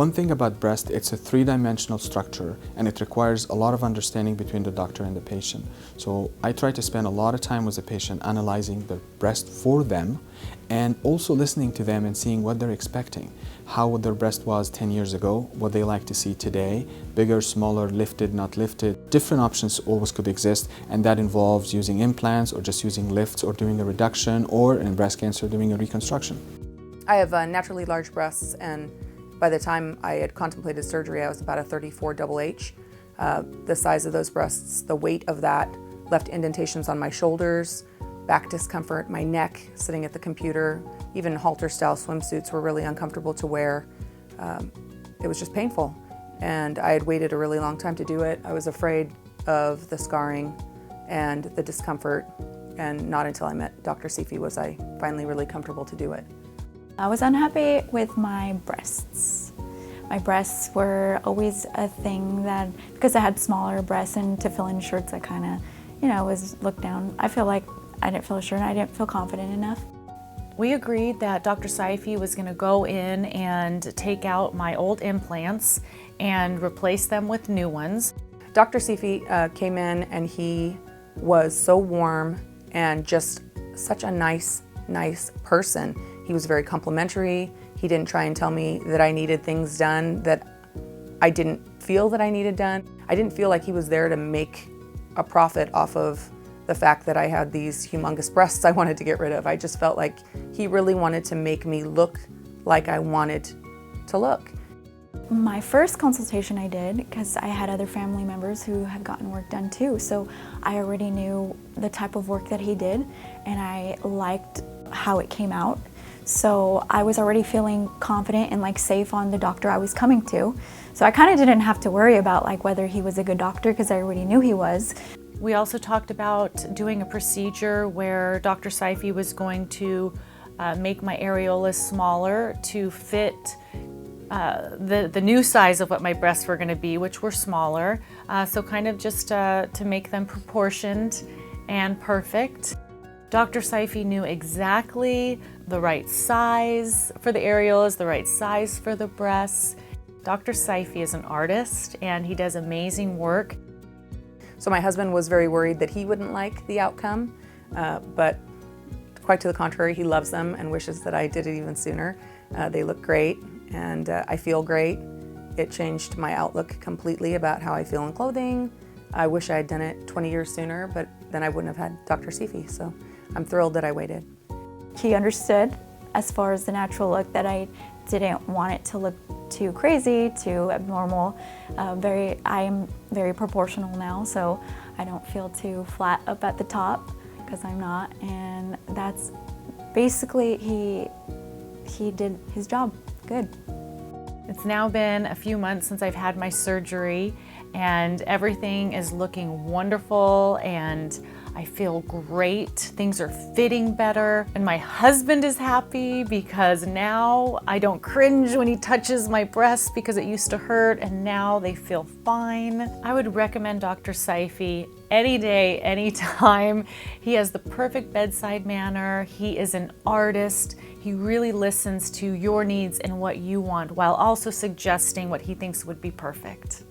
One thing about breast, it's a three-dimensional structure and it requires a lot of understanding between the doctor and the patient. So I try to spend a lot of time with the patient analyzing the breast for them and also listening to them and seeing what they're expecting. How their breast was 10 years ago, what they like to see today, bigger, smaller, lifted, not lifted. Different options always could exist, and that involves using implants or just using lifts or doing a reduction, or in breast cancer doing a reconstruction. I have naturally large breasts, and by the time I had contemplated surgery, I was about a 34 HH. The size of those breasts, the weight of that left indentations on my shoulders, back discomfort, my neck sitting at the computer, even halter-style swimsuits were really uncomfortable to wear. It was just painful, and I had waited a really long time to do it. I was afraid of the scarring and the discomfort, and not until I met Dr. Seify was I finally really comfortable to do it. I was unhappy with my breasts. My breasts were always a thing that, because I had smaller breasts and to fill in shirts, I kind of, was looked down. I feel like I didn't feel assured and I didn't feel confident enough. We agreed that Dr. Seify was going to go in and take out my old implants and replace them with new ones. Dr. Seify came in and he was so warm and just such a nice person. He was very complimentary. He didn't try and tell me that I needed things done that I didn't feel that I needed done. I didn't feel like he was there to make a profit off of the fact that I had these humongous breasts I wanted to get rid of. I just felt like he really wanted to make me look like I wanted to look. My first consultation I did, because I had other family members who had gotten work done too, so I already knew the type of work that he did and I liked how it came out. So I was already feeling confident and safe on the doctor I was coming to. So I kind of didn't have to worry about whether he was a good doctor because I already knew he was. We also talked about doing a procedure where Dr. Seify was going to make my areolas smaller to fit the new size of what my breasts were going to be, which were smaller. So kind of just to make them proportioned and perfect. Dr. Seify knew exactly the right size for the areolas, the right size for the breasts. Dr. Seify is an artist and he does amazing work. So my husband was very worried that he wouldn't like the outcome, but quite to the contrary, he loves them and wishes that I did it even sooner. They look great and I feel great. It changed my outlook completely about how I feel in clothing. I wish I had done it 20 years sooner, but then I wouldn't have had Dr. Seify, so I'm thrilled that I waited. He understood as far as the natural look that I didn't want it to look too crazy, too abnormal. I am very proportional now, so I don't feel too flat up at the top because I'm not, and that's basically he did his job good. It's now been a few months since I've had my surgery and everything is looking wonderful and I feel great. Things are fitting better and my husband is happy because now I don't cringe when he touches my breasts because it used to hurt and now they feel fine. I would recommend Dr. Seify any day, anytime. He has the perfect bedside manner. He is an artist. He really listens to your needs and what you want while also suggesting what he thinks would be perfect.